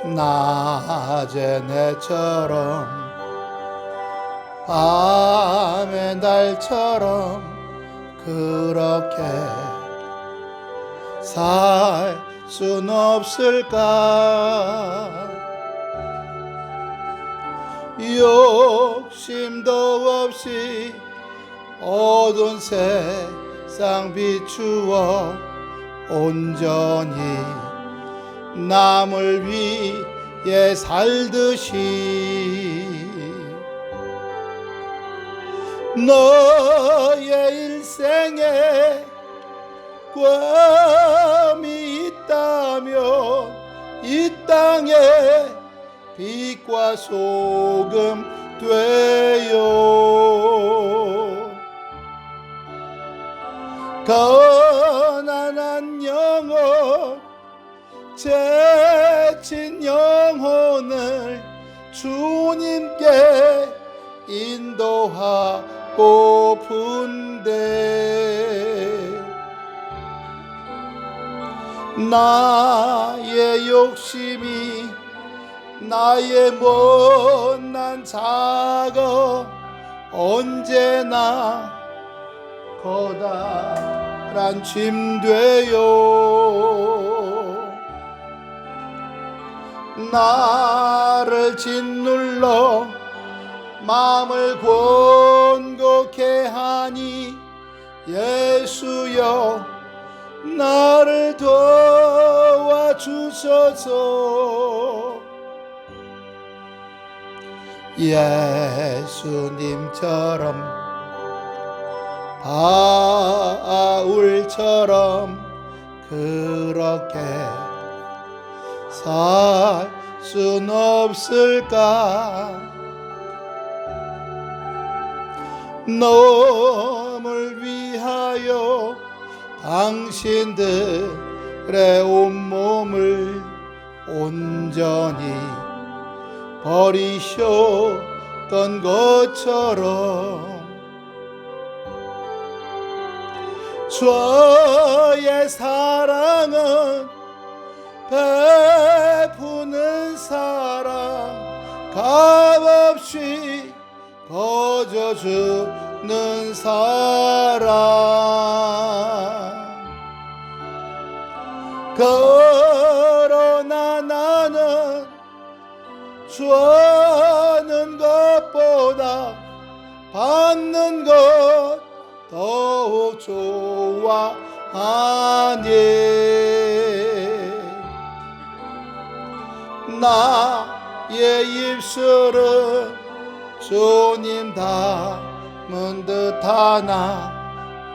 낮의 내처럼 밤의 달처럼 그렇게 살 순 없을까? 욕심도 없이 어두운 세상 비추어 온전히 남을 위해 살듯이 너의 일생에 꿈이 있다면 이 땅에 빛과 소금 되요. 가난한 영혼 지친 영혼을 주님께 인도하고픈데 나의 욕심이 나의 못난 자가 언제나 커다란 짐 되요. 나를 짓눌러 마음을 곤곡해 하니 예수여 나를 도와주소서. 예수님처럼 바울처럼 그렇게 살 순 없을까? 너를 위하여 당신들의 온몸을 온전히 버리셨던 것처럼 주의 사랑은 베푸는 사랑 값없이 거저주는 사랑 그러나 나는 주는 것보다 받는 것 더욱 좋아하니 나의 입술은 주님 닮은 듯하나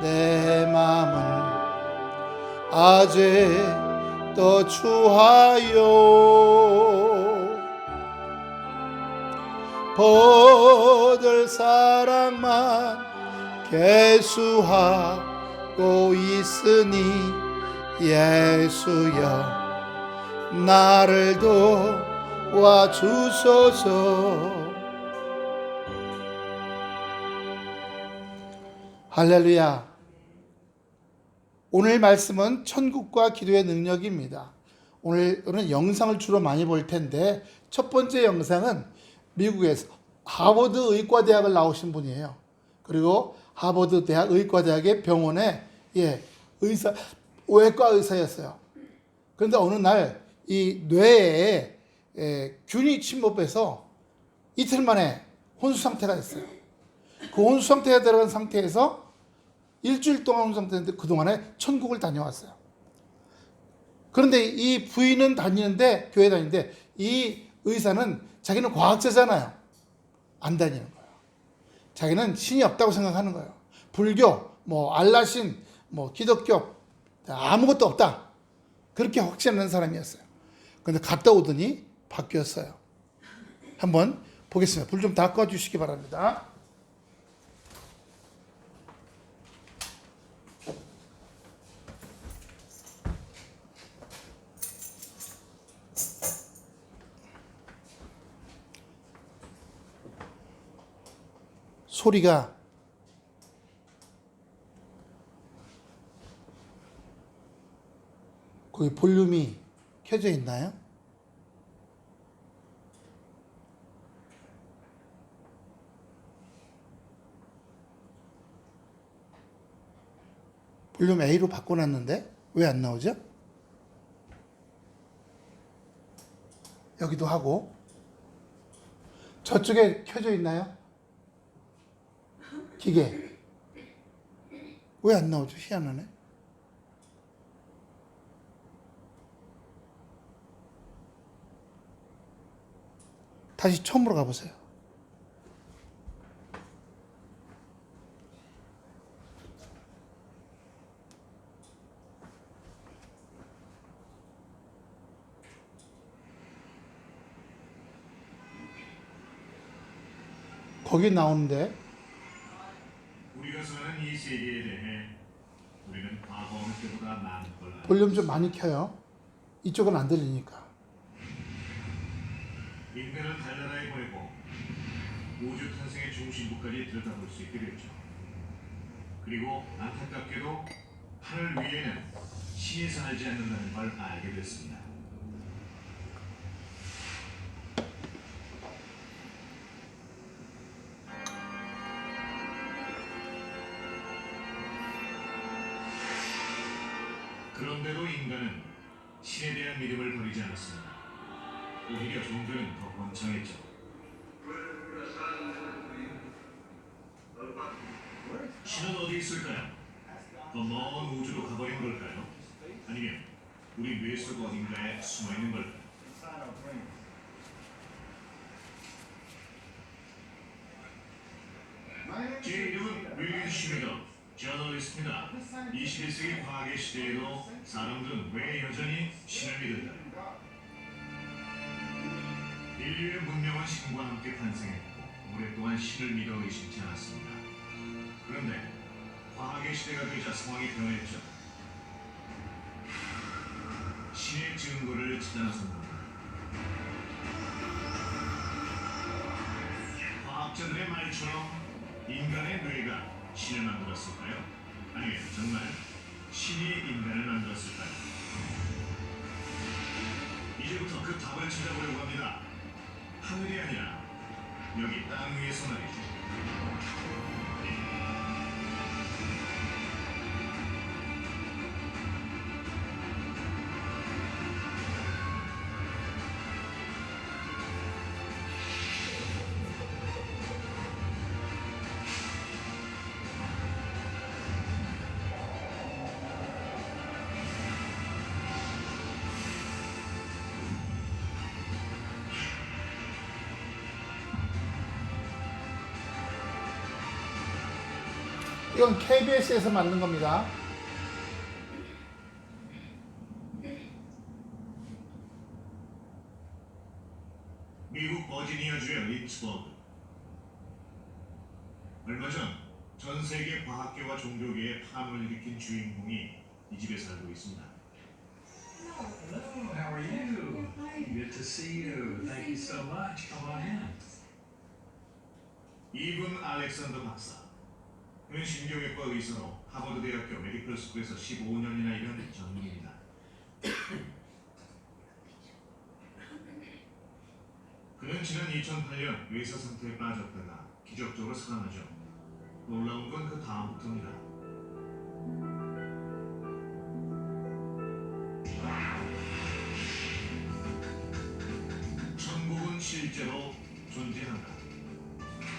내 맘은 아직도 추하여 보들 사랑만 계수하고 있으니 예수여 나를 도와주소서. 할렐루야. 오늘 말씀은 천국과 기도의 능력입니다. 오늘은 영상을 주로 많이 볼 텐데 첫 번째 영상은 미국에서 하버드 의과대학을 나오신 분이에요. 그리고 하버드 대학 의과대학의 병원에 의사, 외과 의사였어요. 그런데 어느 날 이 뇌에 균이 침범해서 이틀 만에 혼수 상태가 됐어요. 그 혼수 상태가 들어간 상태에서 일주일 동안 혼수 상태인데 그동안에 천국을 다녀왔어요. 그런데 이 부인은 다니는데, 교회 다니는데 이 의사는 자기는 과학자잖아요. 안 다니는 거예요. 자기는 신이 없다고 생각하는 거예요. 불교, 알라신, 기독교 아무것도 없다. 그렇게 확신하는 사람이었어요. 그런데 갔다 오더니 바뀌었어요. 한번 보겠습니다. 불 좀 다 꺼주시기 바랍니다. 소리가 거기 볼륨이 켜져 있나요? 볼륨 A로 바꿔놨는데 왜 안 나오죠? 여기도 하고 저쪽에 켜져 있나요? 기계 왜 안 나오죠? 희한하네. 다시 처음으로 가보세요. 거기 나오는데 우리가 사는 이 세계에 대해 우리는 과거 어느 때보다 많은 걸 알고 볼륨 좀 많이 켜요. 이쪽은 안 들리니까. 인간을 달나라에 보내고 우주 탄생의 중심부까지 들여다볼 수 있게 됐죠. 그리고 안타깝게도 하늘 위에는 신이 살지 않는다는 걸 알게 됐습니다. 그런데도 인간은 신에 대한 믿음을 버리지 않았습니다. 오히려 종교는 더 번창했죠. 신은 어디 있을까요? 더 먼 우주로 가버린 걸까요? 아니면 우리 뇌 속 어딘가에 숨어 있는 걸까요? 제 이름은 윌리엄 슈미더, 저널리스트입니다. 21세기 과학의 시대에도 사람들은 왜 여전히 신을 믿을까요? 인류의 문명은 신과 함께 탄생했고 오랫동안 신을 믿어 의심치 않았습니다. 그런데 과학의 시대가 되자 상황이 변했죠. 신의 증거를 찾아 나선 겁니다. 과학자들의 말처럼 인간의 뇌가 신을 만들었을까요? 아니면 정말 신이 인간을 만들었을까요? 이제부터 그 답을 찾아보려고 합니다. 하늘이 아니라 여기 땅 위에서 말이죠. 이건 KBS에서 만든 겁니다. 미국 버지니아주의 리츠버그. 얼마 전 전 세계 과학계와 종교계에 파문을 일으킨 주인공이 이 집에 살고 있습니다. Hello, how are you? Good to see you. Thank you so much. Come on in. 이분 알렉산더 박사. 그는 신경외과 의사로 하버드 대학교 메디컬 스쿨에서 15년이나 일한 전문입니다. 그는 지난 2008년 의사 상태에 빠졌다가 기적적으로 살아나죠. 놀라운 건 그 다음부터입니다. 천국은 실제로 존재한다.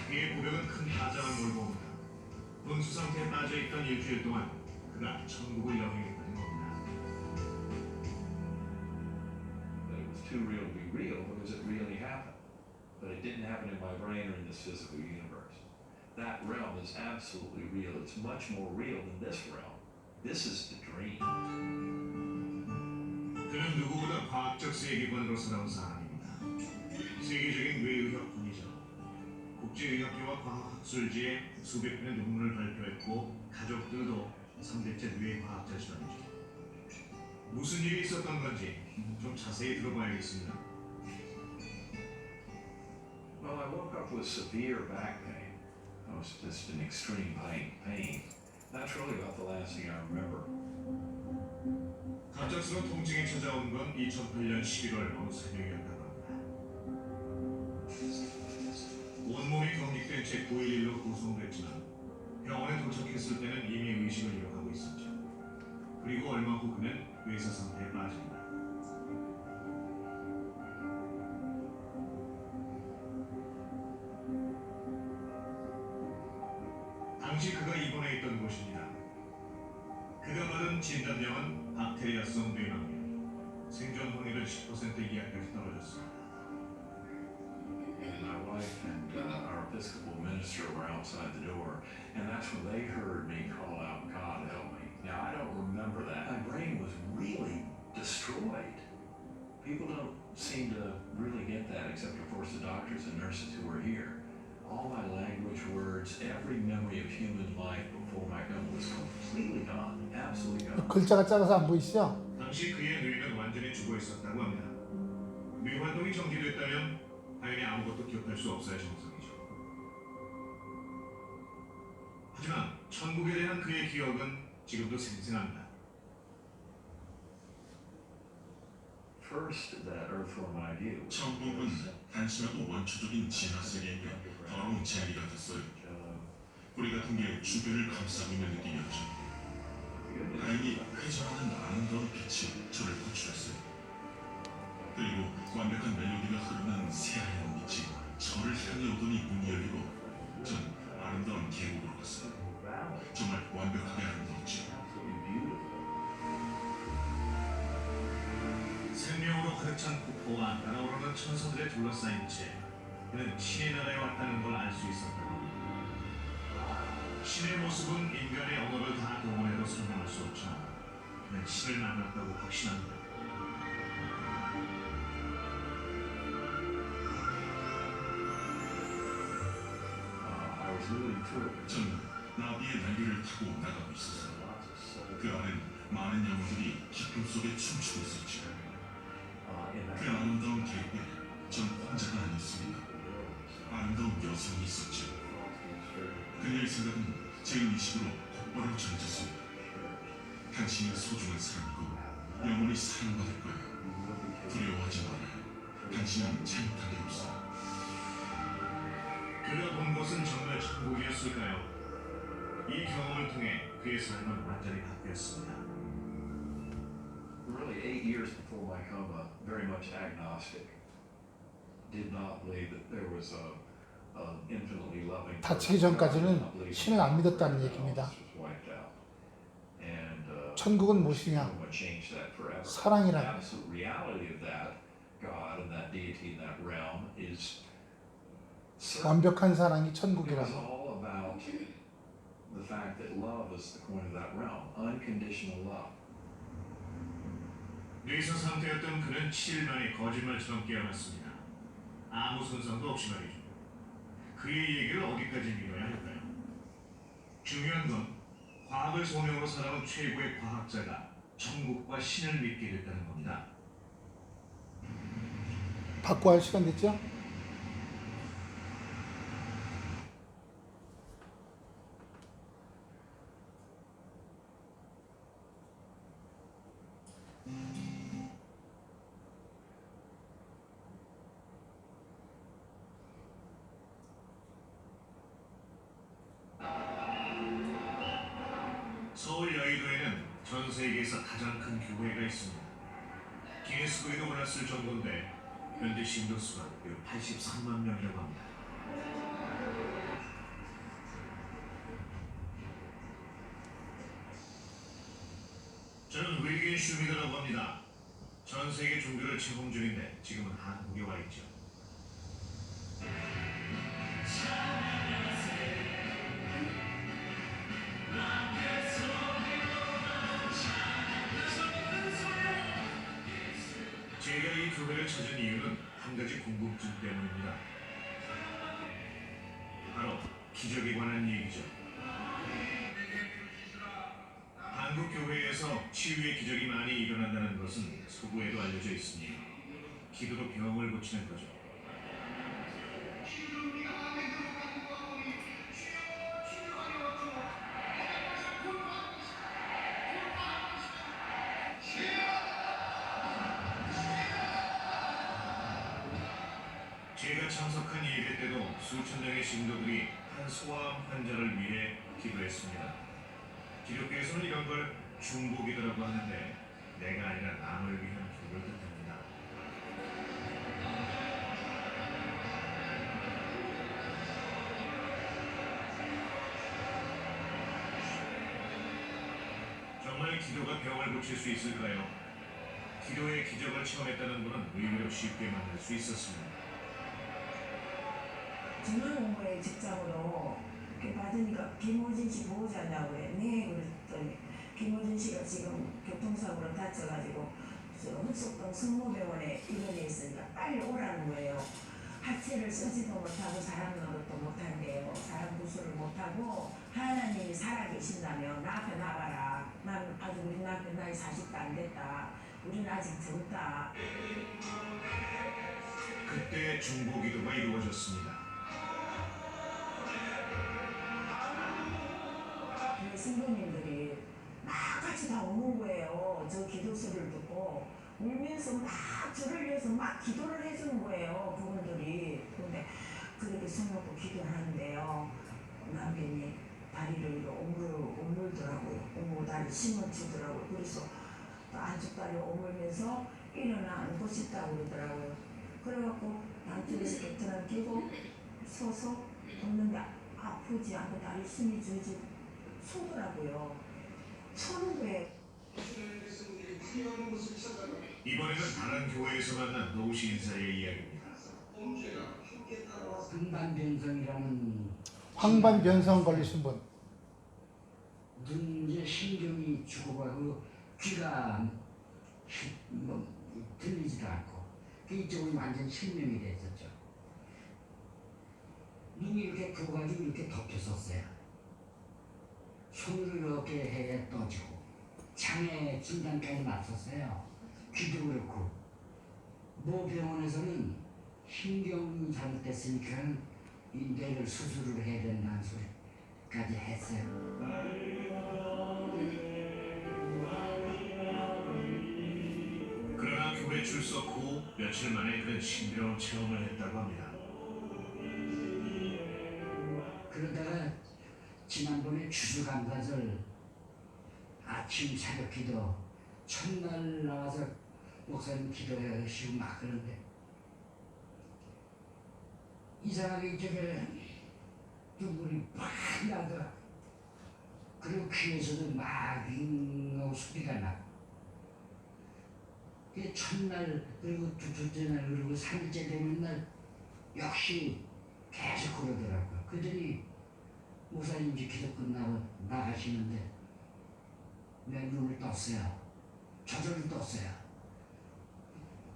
그의 고백은 큰 가장을 몰고 옵니다. 분수 상태에 빠져있던 일주일 동안 그가 천국을 여행했다는 겁니다. But it was too real to be real because it really happened. But it didn't happen in my brain or in this physical universe. That realm is absolutely real. It's much more real than this realm. This is the dream. 그는 누구보다 과학적 세계관으로 살아온 사람입니다. 세계적인 뇌의학 분이죠. 국제의학회와 과학학술지에 수백 편의 논문을 발표했고 가족들도 3대째 뇌과학자 집안이죠. 무슨 일이 있었던 건지 좀 자세히 들어봐야겠습니다. Well, I woke up with severe back pain. It was just an extreme pain. That's really about the last thing I remember. 갑작스러운 통증이 찾아온 건 2008년 11월 어느 새벽이었다고 합니다. 온몸이 경직된 채 9.11로 구송됐지만 병원에 도착했을 때는 이미 의식을 잃어가고 있었죠. 그리고 얼마 후 그는 외사 상태에 빠집니다. 당시 그가 입원해 있던 곳입니다. 그가 받은 진단명은 박테리아성 뇌망염. 생존 확률은 10% 이하까지 떨어졌습니다. And my wife and our Episcopal minister were outside the door, and that's when they heard me call out, "God help me." Now I don't remember that. My brain was really destroyed. People don't seem to really get that, except of course the doctors and nurses who were here. All my language, words, every memory of human life before my gun was completely gone, absolutely gone. 글자가 작아서 안 보이시죠? 당시 그의 뇌는 완전히 죽어 있었다고 합니다. 뇌 활동이 정지됐다면 당연히 아무것도 기억할 수 없어야 정상이죠. 하지만 천국에 대한 그의 기억은 지금도 생생합니다. First, that earthworm idea. 천국은 단순하고 원초적인 진화 세계이며 더러운 재앙이 같았어요. 뿌리 같은 게 주변을 감싸고 있는 느낌이었죠. 다행히 회전하는 아름다운 빛이 저를 구출했어요. 그리고 완벽한 멜로디가 흐르는 새하얀 빛이 저를 향해 오더니 문이 열리고 전 아름다운 계곡으로 갔어요. 정말 완벽하게 아름다웠죠. 생명으로 가득 찬 폭포와 날아오르는 천사들에 둘러싸인 채 그는 신의 나라에 왔다는 걸 알 수 있었다고 합니다. 신의 모습은 인간의 언어를 다 동원해도 설명할 수 없죠. 그는 신을 만났다고 확신합니다. I was moving through it. 전 나비의 날개를 타고 나가고 있었어요. 그 안엔 많은 영웅들이 기쁨 속에 춤추고 있었죠. 그 아름다운 계곡에 전 혼자가 아니었습니다. 아름다운 여성이 있었죠. 그녀의 생각은 제 의식으로 곧바로 전해졌습니다. 당신은 소중한 사람이고 영원히 사랑받을 거예요. 두려워하지 말아요. 당신은 잘못한 게 없어요. 그가 본 곳은 정말 천국이었을까요? 이 경험을 통해 그의 삶은 완전히 바뀌었습니다. Really, 8 years before my coma, very much agnostic. Did not believe that there was a infinitely loving. 다치기 전까지는 신을 안 믿었다는 얘기입니다. 천국은 무엇이냐? 사랑이라는 거예요. Absolute reality of that God and that deity and that realm is certain. 완벽한 사랑이 It was 천국이라고. all about the fact that love is the point of that realm, unconditional love. 뇌사 상태였던 그는 7일 만에 거짓말처럼 깨어났습니다. 아무 손상도 없이 말이죠. 그의 얘기를 어디까지 믿어야 할까요? 중요한 건 과학을 소명으로 살아온 최고의 과학자가 천국과 신을 믿게 됐다는 겁니다. 받고 할 시간 됐죠? 서울 여의도에는 전 세계에서 가장 큰 교회가 있습니다. 기네스북에도 올랐을 정도인데 현재 신도수가 약 83만 명이라고 합니다. 저는 외계인 슈미더라고 합니다. 전 세계 종교를 체험 중인데 지금은 한국에 와 있죠. 제가 이 교회를 찾은 이유는 한 가지 궁금증 때문입니다. 바로 기적에 관한 얘기죠. 한국 교회에서 치유의 기적이 많이 일어난다는 것은 서구에도 알려져 있으니 기도로 병을 고치는 거죠. 제가 참석한 예배 때도 수천 명의 신도들이 한 소아암 환자를 위해 기도했습니다. 기독교에서는 이런 걸 중보기도라고 하는데 내가 아니라 남을 위한 기도를 뜻합니다. 정말 기도가 병을 고칠 수 있을까요? 기도의 기적을 체험했다는 분은 의외로 쉽게 만날 수 있었습니다. 중앙공무원의 직장으로 이렇게 받으니까 김호진 씨 보호자냐고 해. 네, 그랬더니 김호진 씨가 지금 교통사고로 다쳐가지고 흑석동 성모병원에 입원해 있으니까 빨리 오라는 거예요. 하체를 쓰지도 못하고 사람 노릇도 못한대요. 사람 구술을 못하고 하나님이 살아계신다면 나 앞에 나가라. 난 아직 우리 남편 나이 40도 안 됐다. 우리는 아직 젊다. 그때 중보기도가 이루어졌습니다. 그 신부님들이 막 같이 다 우는 거예요. 저 기도 소리를 듣고 울면서 막 저를 위해서 막 기도를 해주는 거예요. 그분들이. 근데 그렇게 손 놓고 기도를 하는데요. 남편이 다리를 오물더라고요. 다리 심을 치더라고요. 그래서 또 안쪽 다리 오물면서 일어나 앉고 싶다고 그러더라고요. 그래갖고 양쪽에서 베트남 끼고 서서 걷는데 아프지 않고 다리 힘이 줄줄 쏘더라고요. 서는 거예요. 이번에는 다른 교회에서 만난 노시 인사의 이야기입니다. 황반변성이라는 황반변성 걸리신 분. 눈 이제 신경이 죽어가고 귀가 뭐 들리지도 않고 그 이쪽은 완전 실명이 됐었죠. 눈이 이렇게 부어가지고 이렇게 덮였었어요. 손으로 이렇게 해야 떠지고 장애 진단까지 맞섰어요. 귀도 그렇고 모 병원에서는 신경이 잘못됐으니까 이 뇌를 수술을 해야 된다는 소리까지 했어요. 그러나 교회 출석 후 며칠 만에 그는 신비로운 체험을 했다고 합니다. 그러다가 지난번에 추수감사절 아침 새벽 기도 첫날 나와서 목사님 기도하시고 막 그런데 이상하게 이쪽에 눈물이 팍 나더라. 그리고 귀에서도 막 윙하고 소리가 나고 그 첫날 그리고 둘째 날 그리고 3일째 되는 날 역시 계속 그러더라고요. 그러더니 목사님 이제 기도 끝나고 나가시는데 내 눈을 떴어요. 저절로 떴어요.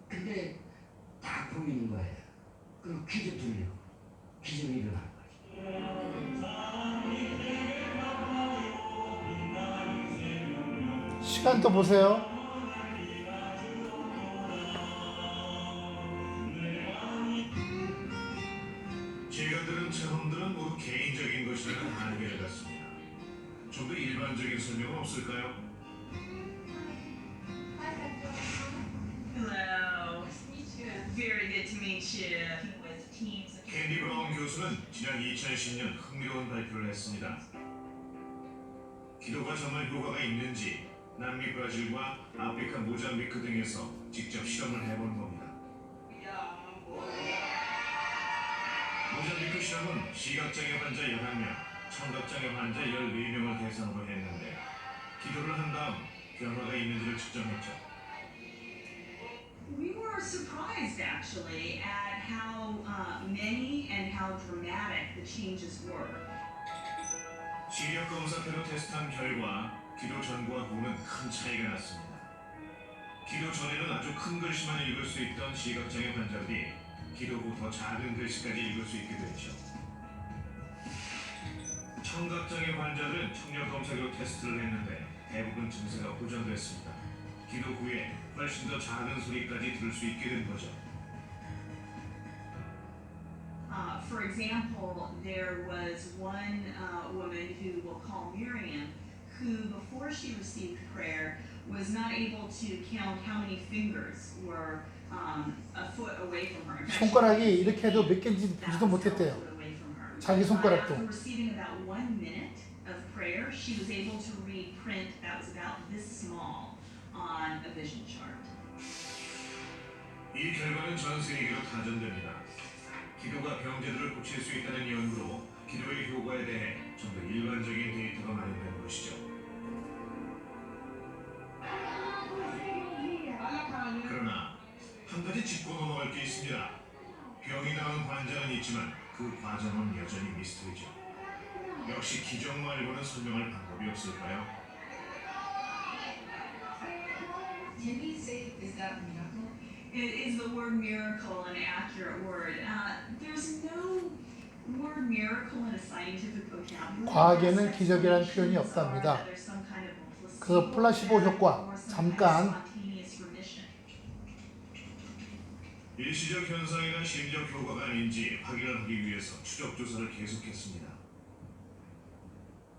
근데 다 보이는 거예요. 그리고 귀도 들리고 기적이 일어난 거죠. 시간 또 보세요. 제가 들은 체험들은 모두 개인적인 것이라는 한계를 갖습니다. 좀 더 일반적인 설명은 없을까요? Hello. Nice to meet you. Very good to meet you. With teams. 캔디 브라운 교수는 지난 2010년 흥미로운 발표를 했습니다. 기도가 정말 효과가 있는지 남미 브라질과 아프리카 모잠비크 등에서 직접 실험을 해본 겁니다. 모잠비크 실험은 시각장애 환자 11명, 청각장애 환자 14명을 대상으로 했는데 기도를 한 다음 변화가 있는지를 측정했죠. We were surprised actually at how many and how dramatic the changes were. 시력 검사태로 테스트한 결과 기도 전과 후는 큰 차이가 났습니다. 기도 전에는 아주 큰 글씨만 읽을 수 있던 시각장애 환자들이 기도 후 더 작은 글씨까지 읽을 수 있게 됐죠. 청각장애 환자들은 청력 검사기로 테스트를 했는데 대부분 증세가 호전됐습니다. 기도 후에 훨씬 더 작은 소리까지 들을 수 있게 된 거죠. For example, there was one woman who we'll call Miriam, who before she received prayer was not able to count how many fingers were a foot away from her. In fact, 손가락이 이렇게 해도 몇 개인지 보지도 못했대요. About a foot away from her. 자기 손가락도. After receiving about 1 minute of prayer, she was able to read print that was about this small on a vision chart. 이 결과는 전 세계로 타전됩니다. 기도가 병제들을 고칠 수 있다는 연구로 기도의 효과에 대해 좀 더 일반적인 데이터가 마련된 것이죠. 그러나 한 가지 짚고 넘어갈 게 있습니다. 병이 나은 환자는 있지만 그 과정은 여전히 미스터리죠. 역시 기적 말고는 설명할 방법이 없을까요? Can we say, is that miracle? Is the word miracle an accurate word? There's no word miracle in a scientific vocabulary. 과학에는 기적이라는 표현이 없답니다. 그 플라시보 효과, 잠깐 일시적 현상이나 심리적 효과가 아닌지 확인을 하기 위해서 추적 조사를 계속했습니다.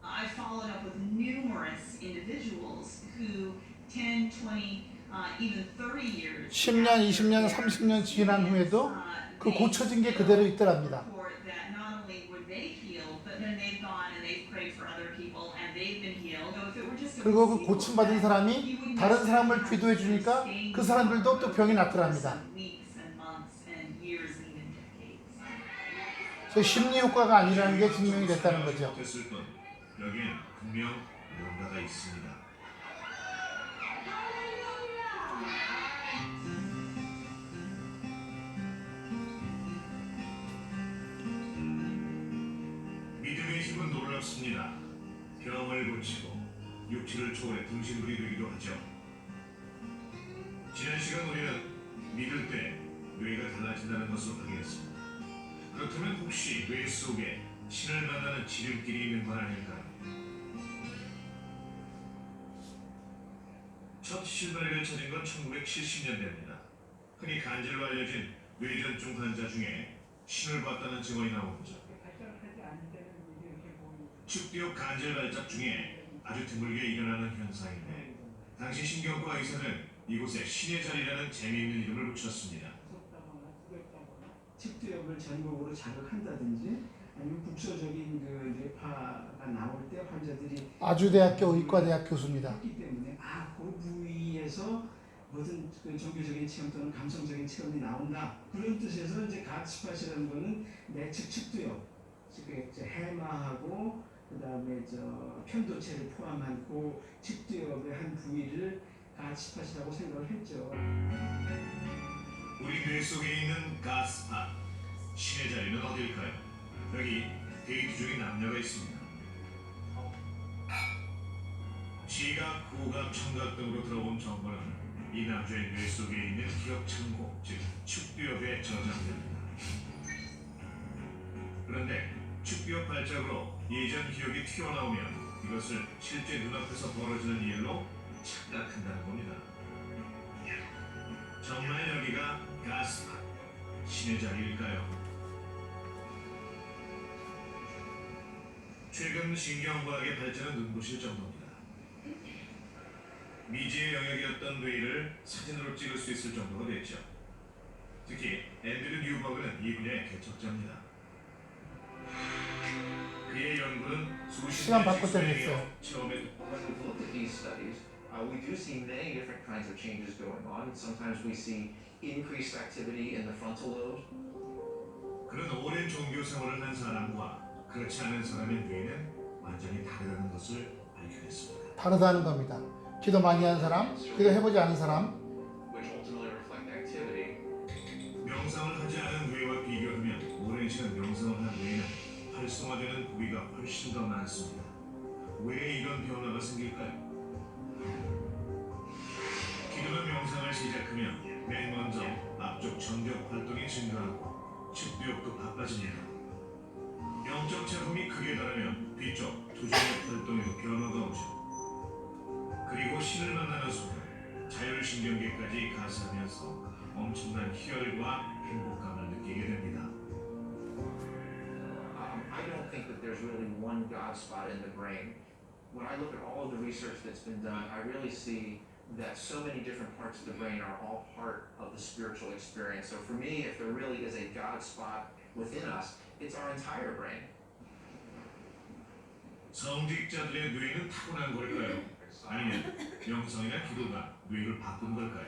I followed up with numerous individuals who 10, 20, even 30 years 10년, 20년, 30년 지난 후에도 그 고쳐진 게 그대로 있더랍니다. that not only were they healed, but then they've gone and they've prayed for other people and they've been healed. So if it were just a 그리고 그 placebo 고침받은 effect, 사람이 you wouldn't 다른 사람을 necessarily 기도해 have 주니까 sustained 그 사람들도 또 병이 낫더랍니다. weeks and months and years and even decades. 그 심리 효과가 아니라는 게 증명이 됐다는 거죠. 됐을 뿐 여기엔 분명 뭔가가 있습니다. 믿음의 힘은 놀랍습니다. 병을 고치고 육체를 초월해 등신불이 되기도 하죠. 지난 시간 우리는 믿을 때 뇌가 달라진다는 것을 확인했습니다. 그렇다면 혹시 뇌 속에 신을 만나는 지름길이 있는 건 아닐까요? 첫 실마리를 찾은 건 1970년대입니다. 흔히 간질로 알려진 뇌전증 환자 중에 신을 봤다는 증언이 나옵니다. 축뒤엽 간질 발작 중에 아주 드물게 일어나는 현상인데 당시 신경과 의사는 이곳에 신의 자리라는 재미있는 이름을 붙였습니다. 측두엽을 전극으로 자극한다든지 아니면 국소적인 그 뇌파가 나올 때 환자들이 아주대학교 의과대학 교수입니다. 했기 때문에 그 부위에서 모든 그 종교적인 체험 또는 감성적인 체험이 나온다. 그런 뜻에서 이제 갓스팟이라는 거는 내측 측두엽, 즉 해마하고 그다음에 편도체를 포함한 그 측두엽의 한 부위를 갓스팟이라고 생각을 했죠. 우리 뇌 속에 있는 가스팟, 신의 자리는 어딜까요? 여기 데이트 중인 남녀가 있습니다. 시각, 후각, 청각 등으로 들어온 정보는 이 남자의 뇌 속에 있는 기억 창고, 즉 축두엽에 저장됩니다. 그런데 축두엽 발작으로 예전 기억이 튀어나오면 이것을 실제 눈앞에서 벌어지는 일로 착각한다는 겁니다. 정말 여기가 가스팟, 신의 자리일까요? 최근 신경과학의 발전은 눈부실 정도입니다. 미지의 영역이었던 뇌를 사진으로 찍을 수 있을 정도가 됐죠. 특히 앤드류 뉴버그는 이 분야의 개척자입니다. 그의 연구는 수십 시간 년씩 바꿀 때는 수행해 있어요. 처음에 When we look at these studies, we do see many different kinds of changes going on. Sometimes we see increased activity in the frontal lobe. 그런 오랜 종교 생활을 한 사람과 그렇지 않은 사람의 뇌는 완전히 다르다는 것을 발견했습니다. 다르다는 겁니다. 기도 많이 하는 사람, 기도 해보지 않은 사람, Which ultimately reflect activity. 명상을 하지 않은 뇌와 비교하면 오랜 시간 명상을 한 뇌는 활성화되는 부위가 훨씬 더 많습니다. 왜 이런 변화가 생길까요? 기도나 명상을 시작하면 맨 먼저 앞쪽 전격 활동이 증가하고 측두엽도 바빠집니다. 영적 체험이 크게 다르면 뒤쪽 두전역 활동에도 변화가 오죠. 그리고 신을 만나는 순간 자율신경계까지 가세하면서 엄청난 희열과 행복감을 느끼게 됩니다. I don't think that there's really one God spot in the brain. When I look at all of the research that's been done, I really see that so many different parts of the brain are all part of the spiritual experience. So for me, if there really is a God spot within us, it's our entire brain. 성직자들의 뇌는 타고난 걸까요? 아니면 명상이나 기도가 뇌를 바꾼 걸까요?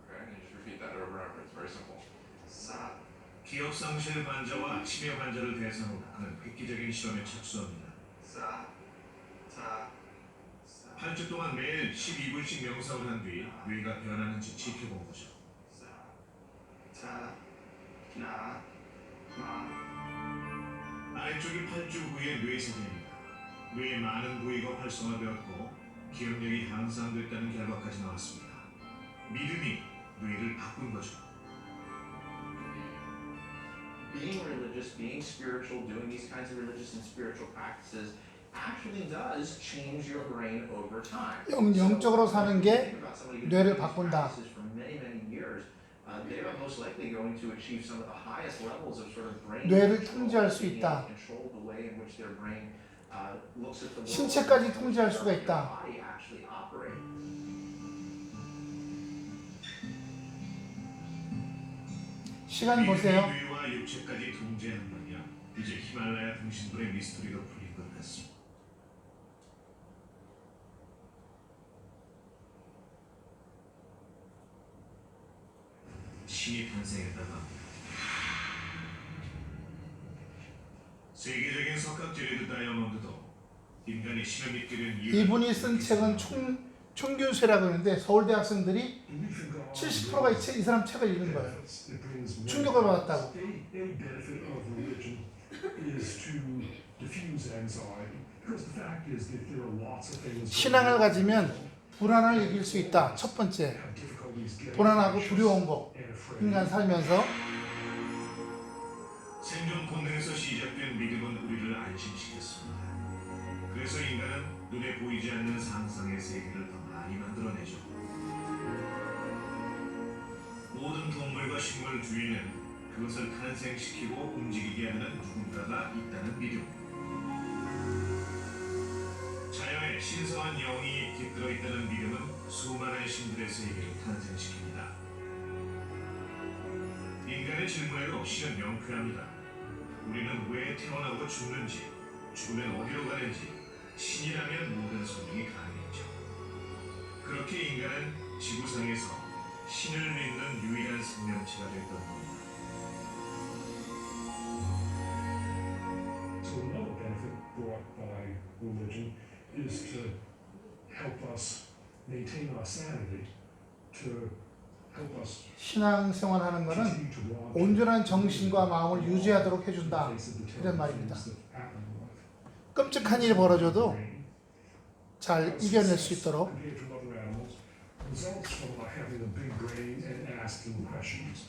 Okay, just repeat that over and over. It's very simple. 기억상실 환자와 치매 환자를 대상으로 하는 획기적인 실험에 착수합니다. 8주 동안 매일 12분씩 명상을 한 뒤 뇌가 변하는지 지켜본 거죠. 아래쪽이 8주 후의 뇌 사진입니다. 뇌의 많은 부위가 활성화되었고 기억력이 향상됐다는 결과까지 나왔습니다. 믿음이 뇌를 바꾼 거죠. Being religious, being spiritual, doing these kinds of religious and spiritual practices actually does change your brain over time. 영적으로 사는 게 뇌를 바꾼다. For many, many years, they are most likely going to achieve some of the highest levels of sort of brain 뇌를 control, 통제할 수 being 있다. able to control the way in which their brain looks at the world. 신체까지 통제할 수가 있다. Body actually operates. 시간 보세요. 뇌와 육체까지 통제한다면 이제 히말라야 등신불의 미스터리가 풀릴 것 같습니다. 신이 탄생했다고 합니다. 세계적인 석학 제리드 다이아몬드도 인간이 신을 믿게 된 이유. 이분이 쓴 책은 총균쇠라고 하는데 서울대 학생들이 70%가 이 사람 책을 읽은 거예요. 충격을 받았다고. A benefit of religion is to diffuse anxiety. Because the fact is that there are lots of things. 신앙을 가지면 불안을 이길 수 있다. 첫 번째, 불안하고 두려운 거. 인간 살면서 생존 본능에서 시작된 믿음은 우리를 안심시켰습니다. 그래서 인간은 눈에 보이지 않는 상상의 세계를 더 많이 만들어내죠. 모든 동물과 식물 주위에는 그것을 탄생시키고 움직이게 하는 누군가가 있다는 믿음. 자연에 신성한 영이 깃들어 있다는 믿음은 수많은 신들의 세계를 탄생시킵니다. 인간의 질문에도 신은 명쾌합니다. 우리는 왜 태어나고 죽는지, 죽으면 어디로 가는지, 신이라면 모든 설명이 가능했죠. 그렇게 인간은 지구상에서 신을 믿는 유일한 생명체가 됐던 겁니다. So another benefit brought by religion is to help us maintain our sanity, to help us 신앙생활 하는 거는 continue to walk 온전한 정신과 마음을 유지하도록 해준다. in the face of the 이런 terrible 말입니다. things that happen in life. 끔찍한 일이 벌어져도 잘 이겨낼 수 있도록 Compared to other animals, results from having a big brain and asking questions.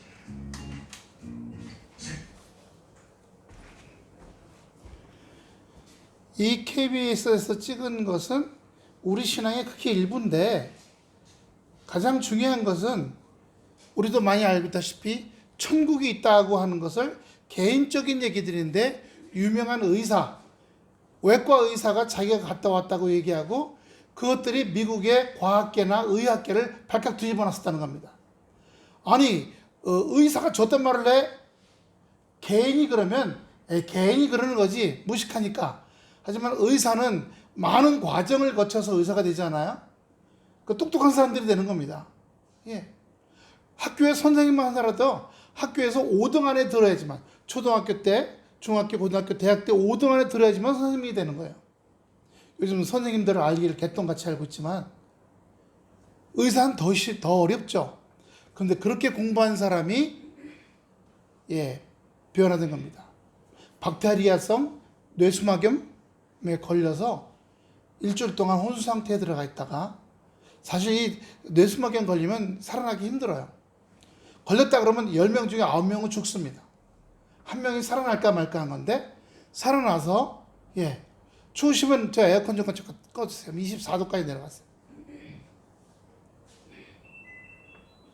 이 KBS에서 찍은 것은 우리 신앙의 크게 일부인데 가장 중요한 것은 우리도 많이 알고 있다시피 천국이 있다고 하는 것을 개인적인 얘기들인데 유명한 의사, 외과 의사가 자기가 갔다 왔다고 얘기하고 그것들이 미국의 과학계나 의학계를 발칵 뒤집어 놨었다는 겁니다. 아니 의사가 저딴 말을 해? 개인이 그러면 개인이 그러는 거지 무식하니까. 하지만 의사는 많은 과정을 거쳐서 의사가 되잖아요. 그 똑똑한 사람들이 되는 겁니다. 예. 학교에 선생님만 하더라도 학교에서 5등 안에 들어야지만 초등학교 때, 중학교, 고등학교, 대학 때 5등 안에 들어야지만 선생님이 되는 거예요. 요즘 선생님들을 알기를 개똥같이 알고 있지만 의사는 더 어렵죠. 그런데 그렇게 공부한 사람이 변화된 겁니다. 박테리아성 뇌수막염에 걸려서 일주일 동안 혼수 상태에 들어가 있다가 사실 이 뇌수막염 걸리면 살아나기 힘들어요. 걸렸다 그러면 10명 중에 9명은 죽습니다. 한 명이 살아날까 말까 한 건데 살아나서 추우시면 저 에어컨 좀 꺼주세요. 24도까지 내려갔어요.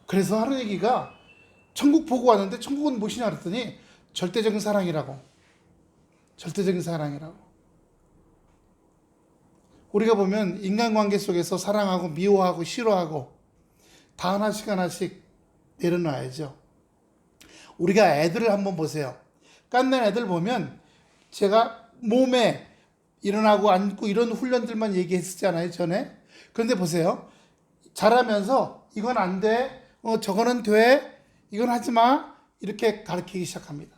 그래서 하는 얘기가 천국 보고 왔는데 천국은 무엇이냐 그랬더니 절대적인 사랑이라고. 절대적인 사랑이라고. 우리가 보면 인간관계 속에서 사랑하고 미워하고 싫어하고 다 하나씩 내려놔야죠. 우리가 애들을 한번 보세요. 깐난 애들 보면 제가 몸에 일어나고 앉고 이런 훈련들만 얘기했었잖아요, 전에. 그런데 보세요. 자라면서 이건 안 돼, 저거는 돼, 이건 하지 마, 이렇게 가르치기 시작합니다.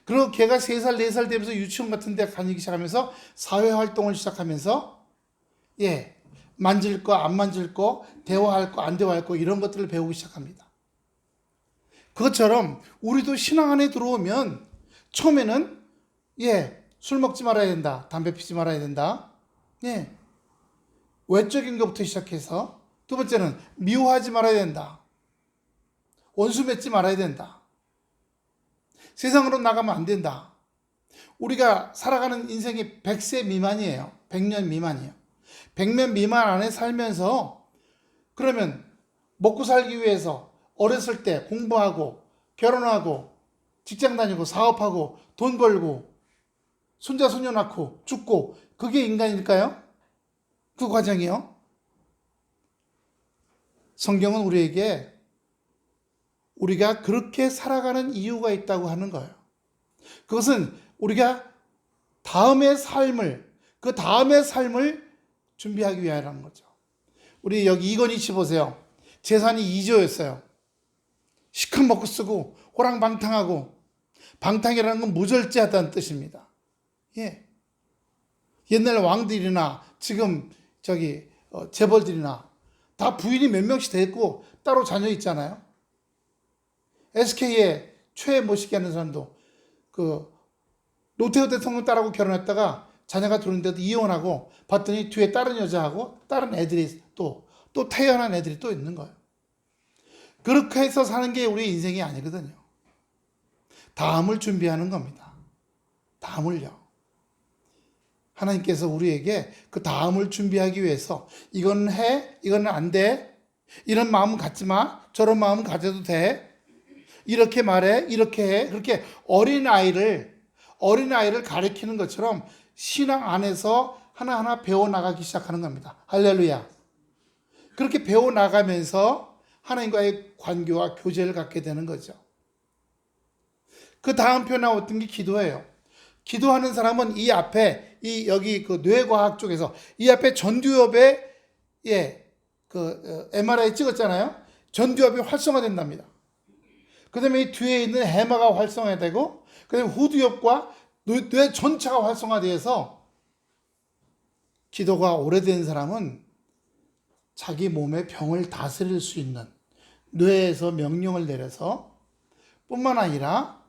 그리고 걔가 3살, 4살 되면서 유치원 같은 데 다니기 시작하면서 사회활동을 시작하면서 만질 거, 안 만질 거, 대화할 거, 안 대화할 거 이런 것들을 배우기 시작합니다. 그것처럼 우리도 신앙 안에 들어오면 처음에는 술 먹지 말아야 된다. 담배 피지 말아야 된다. 외적인 것부터 시작해서 두 번째는 미워하지 말아야 된다. 원수 맺지 말아야 된다. 세상으로 나가면 안 된다. 우리가 살아가는 인생이 100세 미만이에요. 100년 미만이에요. 100년 미만 안에 살면서 그러면 먹고 살기 위해서 어렸을 때 공부하고 결혼하고 직장 다니고 사업하고 돈 벌고 손자 손녀 낳고 죽고 그게 인간일까요? 그 과정이요. 성경은 우리에게 우리가 그렇게 살아가는 이유가 있다고 하는 거예요. 그것은 우리가 그 다음의 삶을 준비하기 위하여라는 거죠. 우리 여기 이건희 씨 보세요. 재산이 2조였어요. 시큰 먹고 쓰고 호랑방탕하고, 방탕이라는 건 무절제하다는 뜻입니다. 옛날 왕들이나 지금 재벌들이나 다 부인이 몇 명씩 됐고 따로 자녀 있잖아요. SK에 최모시기 하는 사람도 노태우 대통령 딸하고 결혼했다가 자녀가 들어오는데도 이혼하고 봤더니 뒤에 다른 여자하고 다른 애들이 또 태어난 애들이 또 있는 거예요. 그렇게 해서 사는 게 우리 인생이 아니거든요. 다음을 준비하는 겁니다. 다음을요. 하나님께서 우리에게 그 다음을 준비하기 위해서 이건 해, 이건 안 돼, 이런 마음은 갖지 마, 저런 마음은 가져도 돼, 이렇게 말해, 이렇게 해. 그렇게 어린아이를 가르치는 것처럼 신앙 안에서 하나하나 배워나가기 시작하는 겁니다. 할렐루야. 그렇게 배워나가면서 하나님과의 관계와 교제를 갖게 되는 거죠. 그 다음 표현에 어떤 게 기도예요. 기도하는 사람은 이 앞에, 여기 그 뇌과학 쪽에서 이 앞에 전두엽에, MRI 찍었잖아요. 전두엽이 활성화된답니다. 그 다음에 이 뒤에 있는 해마가 활성화되고, 그 다음에 후두엽과 뇌 전체가 활성화되어서 기도가 오래된 사람은 자기 몸의 병을 다스릴 수 있는 뇌에서 명령을 내려서 뿐만 아니라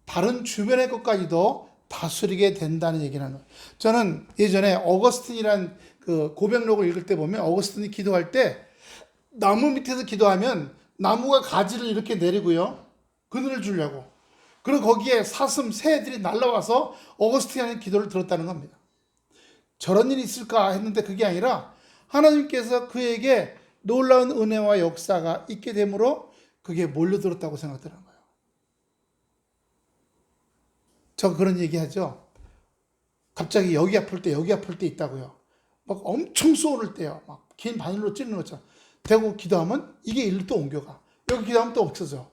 다른 주변의 것까지도 다스리게 된다는 얘기를 하는 거예요. 저는 예전에 어거스틴이란 그 고백록을 읽을 때 보면 어거스틴이 기도할 때 나무 밑에서 기도하면 나무가 가지를 이렇게 내리고요. 그늘을 주려고. 그리고 거기에 사슴, 새들이 날라와서 어거스틴의 기도를 들었다는 겁니다. 저런 일이 있을까 했는데 그게 아니라 하나님께서 그에게 놀라운 은혜와 역사가 있게 되므로 그게 몰려들었다고 생각되는 거예요. 저 그런 얘기 하죠. 갑자기 여기 아플 때 있다고요. 막 엄청 쏘를 때요. 막 긴 바늘로 찌르는 것처럼. 대고 기도하면 이게 일로 또 옮겨가. 여기 기도하면 또 없어져.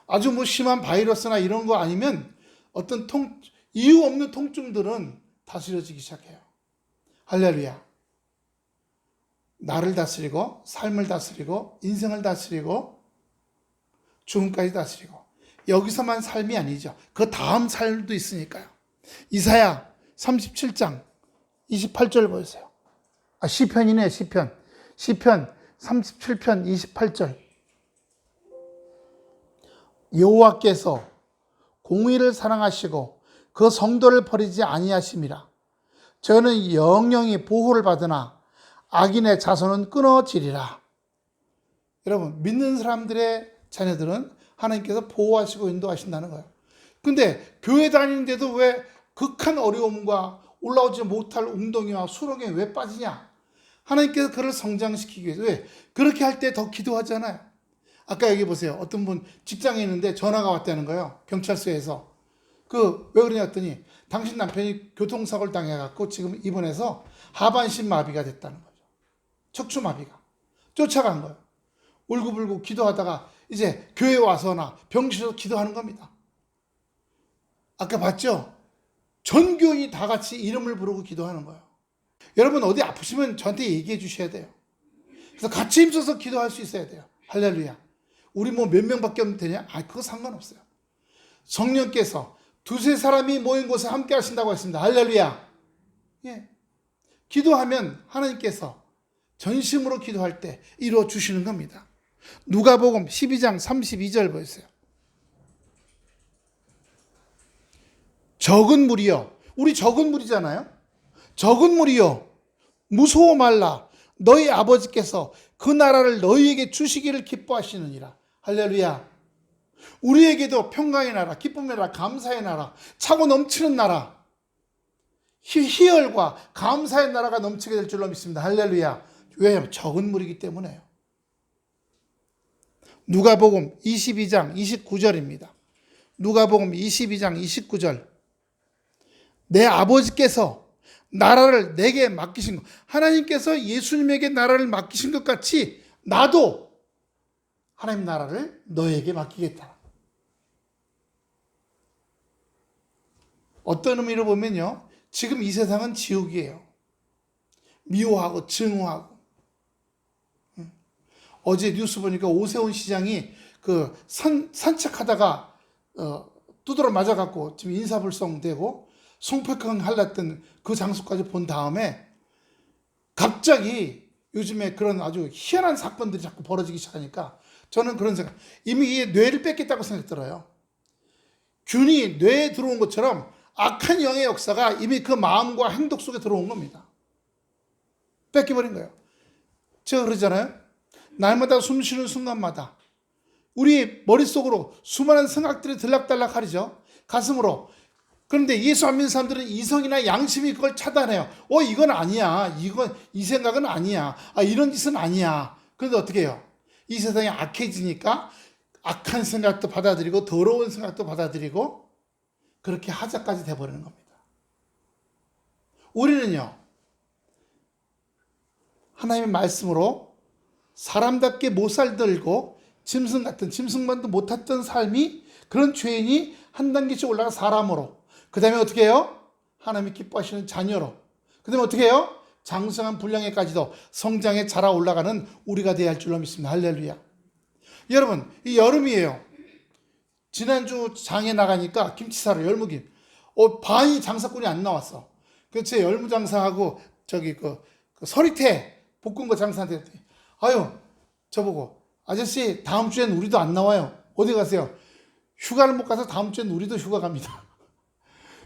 아주 심한 바이러스나 이런 거 아니면 어떤 이유 없는 통증들은 다스려지기 시작해요. 할렐루야. 나를 다스리고, 삶을 다스리고, 인생을 다스리고, 죽음까지 다스리고. 여기서만 삶이 아니죠. 그 다음 삶도 있으니까요. 이사야 37장 28절 보세요. 시편이네, 시편. 시편 37편 28절. 여호와께서 공의를 사랑하시고 그 성도를 버리지 아니하심이라. 저는 영영이 보호를 받으나 악인의 자손은 끊어지리라. 여러분, 믿는 사람들의 자녀들은 하나님께서 보호하시고 인도하신다는 거예요. 근데 교회 다니는데도 왜 극한 어려움과 올라오지 못할 웅덩이와 수렁에 왜 빠지냐? 하나님께서 그를 성장시키기 위해서. 왜? 그렇게 할 때 더 기도하잖아요. 아까 여기 보세요. 어떤 분 직장에 있는데 전화가 왔다는 거예요. 경찰서에서. 왜 그러냐 했더니 당신 남편이 교통사고를 당해갖고 지금 입원해서 하반신 마비가 됐다는 거죠. 척추마비가. 쫓아간 거예요. 울고불고 기도하다가 이제 교회 와서나 병실에서 기도하는 겁니다. 아까 봤죠? 전 교인이 다 같이 이름을 부르고 기도하는 거예요. 여러분 어디 아프시면 저한테 얘기해 주셔야 돼요. 그래서 같이 힘써서 기도할 수 있어야 돼요. 할렐루야. 우리 뭐 몇 명밖에 없는 되냐? 그거 상관없어요. 성령께서 두세 사람이 모인 곳에 함께 하신다고 했습니다. 할렐루야. 예. 기도하면 하나님께서 전심으로 기도할 때 이루어 주시는 겁니다. 누가복음 12장 32절 보세요. 적은 무리여, 우리 적은 무리잖아요. 적은 무리여, 무서워 말라. 너희 아버지께서 그 나라를 너희에게 주시기를 기뻐하시느니라. 할렐루야. 우리에게도 평강의 나라, 기쁨의 나라, 감사의 나라, 차고 넘치는 나라, 희열과 감사의 나라가 넘치게 될 줄로 믿습니다. 할렐루야. 왜냐하면 적은 무리이기 때문에요. 누가복음 22장 29절입니다. 누가복음 22장 29절. 내 아버지께서 나라를 내게 맡기신 것, 하나님께서 예수님에게 나라를 맡기신 것 같이 나도 하나님 나라를 너에게 맡기겠다. 어떤 의미로 보면요, 지금 이 세상은 지옥이에요. 미워하고 증오하고. 어제 뉴스 보니까 오세훈 시장이 그 산책하다가 두드러 맞아갖고 지금 인사불성되고 송팔강 할랐던 그 장소까지 본 다음에 갑자기 요즘에 그런 아주 희한한 사건들이 자꾸 벌어지기 시작하니까 저는 그런 생각, 이미 이 뇌를 뺏겠다고 생각 들어요. 균이 뇌에 들어온 것처럼 악한 영의 역사가 이미 그 마음과 행동 속에 들어온 겁니다. 뺏겨버린 거예요. 제가 그러잖아요. 날마다 숨 쉬는 순간마다 우리 머릿속으로 수많은 생각들이 들락달락하리죠. 가슴으로. 그런데 예수 안 믿는 사람들은 이성이나 양심이 그걸 차단해요. 이건 아니야. 이 생각은 아니야. 이런 짓은 아니야. 그런데 어떻게 해요? 이 세상이 악해지니까 악한 생각도 받아들이고 더러운 생각도 받아들이고 그렇게 하자까지 돼버리는 겁니다. 우리는요, 하나님의 말씀으로 사람답게 못 살들고 짐승 같은, 짐승만도 못 탔던 삶이, 그런 죄인이 한 단계씩 올라가 사람으로, 그 다음에 어떻게 해요? 하나님이 기뻐하시는 자녀로, 그 다음에 어떻게 해요? 장성한 분량에까지도 성장에 자라 올라가는 우리가 되어야 할 줄로 믿습니다. 할렐루야. 여러분, 이 여름이에요. 지난주 장에 나가니까 김치 사러 열무김, 반이 장사꾼이 안 나왔어. 그래서 제 열무 장사하고 저기 그 서리태 볶은 거 장사한테 저보고, 아저씨 다음 주엔 우리도 안 나와요. 어디 가세요? 휴가를 못 가서 다음 주엔 우리도 휴가 갑니다.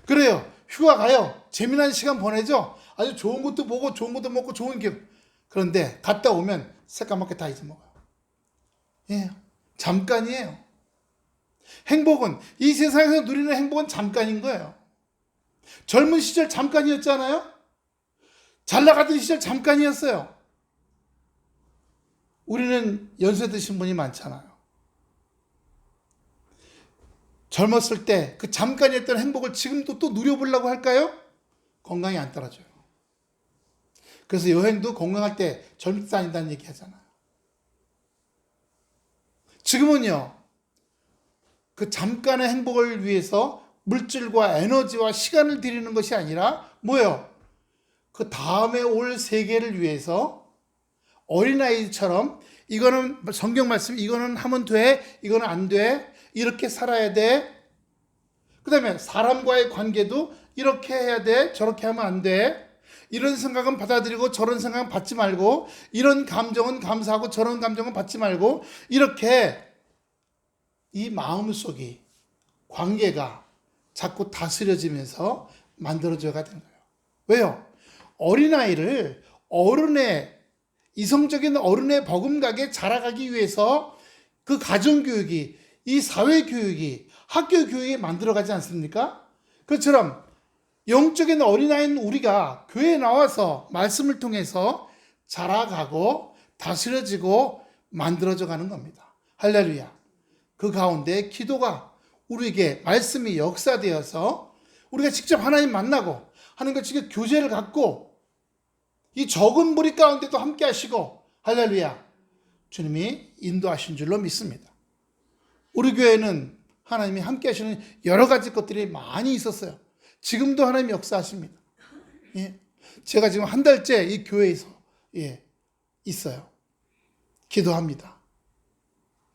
그래요. 휴가 가요. 재미난 시간 보내죠. 아주 좋은 것도 보고 좋은 것도 먹고 좋은 기억. 그런데 갔다 오면 새까맣게 다 잊어먹어요. 예, 잠깐이에요. 행복은, 이 세상에서 누리는 행복은 잠깐인 거예요. 젊은 시절 잠깐이었잖아요. 잘 나가던 시절 잠깐이었어요. 우리는 연세 드신 분이 많잖아요. 젊었을 때 그 잠깐이었던 행복을 지금도 또 누려보려고 할까요? 건강이 안 따라줘요. 그래서 여행도 건강할 때 젊을 때 다닌다는 얘기 하잖아요. 지금은요, 그 잠깐의 행복을 위해서 물질과 에너지와 시간을 들이는 것이 아니라 뭐예요? 그 다음에 올 세계를 위해서 어린아이처럼 이거는 성경 말씀, 이거는 하면 돼, 이거는 안 돼, 이렇게 살아야 돼. 그 다음에 사람과의 관계도 이렇게 해야 돼, 저렇게 하면 안 돼. 이런 생각은 받아들이고 저런 생각은 받지 말고, 이런 감정은 감사하고 저런 감정은 받지 말고, 이렇게 이 마음속이, 관계가 자꾸 다스려지면서 만들어져야 되는 거예요. 왜요? 어린아이를 이성적인 어른의 버금가게 자라가기 위해서 그 가정교육이, 이 사회교육이, 학교교육이 만들어가지 않습니까? 그처럼 영적인 어린아이인 우리가 교회에 나와서 말씀을 통해서 자라가고 다스려지고 만들어져 가는 겁니다. 할렐루야. 그 가운데 기도가 우리에게 말씀이 역사되어서 우리가 직접 하나님 만나고 하나님과 직접 교제를 갖고 이 적은 무리 가운데도 함께 하시고, 할렐루야, 주님이 인도하신 줄로 믿습니다. 우리 교회는 하나님이 함께 하시는 여러 가지 것들이 많이 있었어요. 지금도 하나님 역사하십니다. 예. 제가 지금 한 달째 이 교회에서 있어요. 기도합니다.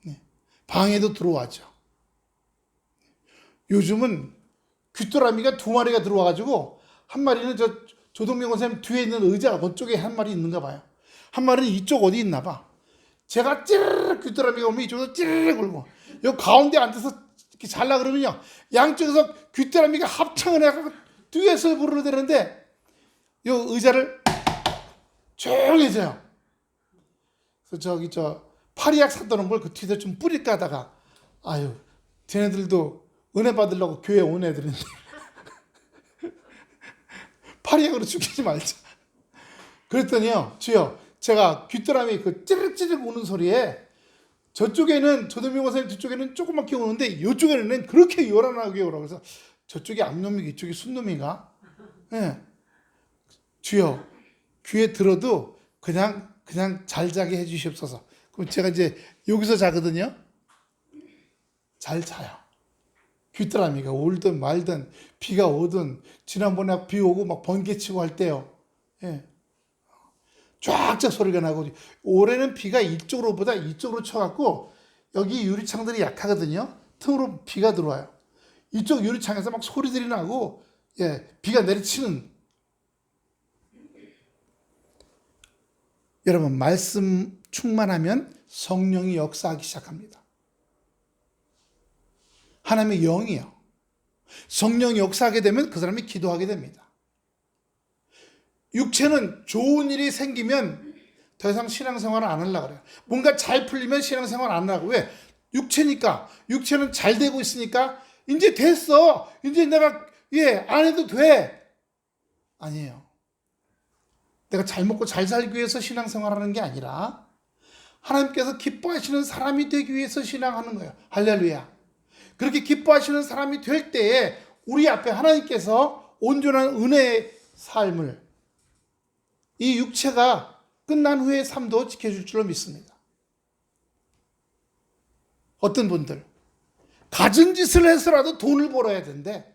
네. 방에도 들어와죠. 요즘은 귀뚜라미가 2마리가 들어와가지고 한 마리는 조동명 선생님 뒤에 있는 의자 그쪽에 한 마리 있는가 봐요. 한 마리는 이쪽 어디 있나 봐. 제가 찌르르 귀뚜라미가 오면 이쪽에서 찌르르 굴고 여기 가운데 앉아서 이렇게 잘라 그러면요 양쪽에서 귀뚜라미가 합창을 해가지고 듀엣을 부르려 되는데 이 의자를 조용히 해줘요. 그래서 파리약 사다놓은 걸 그 뒤에 좀 뿌릴까 하다가 아유 쟤네들도 은혜 받으려고 교회 온 애들인데 파리약으로 죽이지 말자. 그랬더니요 주여 제가 귀뚜라미 그 찌르찌르 우는 소리에 저쪽에는 조동명 선생님 뒤쪽에는 조그맣게 우는데 이쪽에는 그렇게 요란하게 오라고 그래서 저쪽이 암놈이고 이쪽이 순놈인가? 예. 주여 귀에 들어도 그냥 잘 자게 해주시옵소서. 그럼 제가 이제 여기서 자거든요. 잘 자요. 귀뚜라미가 울든 말든 비가 오든 지난번에 비 오고 막 번개치고 할 때요. 예. 쫙쫙 소리가 나고 올해는 비가 이쪽으로보다 이쪽으로 쳐갖고 여기 유리창들이 약하거든요. 틈으로 비가 들어와요. 이쪽 유리창에서 막 소리들이 나고 비가 내리치는. 여러분 말씀 충만하면 성령이 역사하기 시작합니다. 하나님의 영이요. 성령이 역사하게 되면 그 사람이 기도하게 됩니다. 육체는 좋은 일이 생기면 더 이상 신앙생활을 안 하려고 그래요. 뭔가 잘 풀리면 신앙생활 안 하고. 왜? 육체니까. 육체는 잘 되고 있으니까 이제 됐어. 이제 내가 안 해도 돼. 아니에요. 내가 잘 먹고 잘 살기 위해서 신앙생활하는 게 아니라 하나님께서 기뻐하시는 사람이 되기 위해서 신앙하는 거예요. 할렐루야. 그렇게 기뻐하시는 사람이 될 때에 우리 앞에 하나님께서 온전한 은혜의 삶을 이 육체가 끝난 후의 삶도 지켜줄 줄로 믿습니다. 어떤 분들 가진 짓을 해서라도 돈을 벌어야 된대.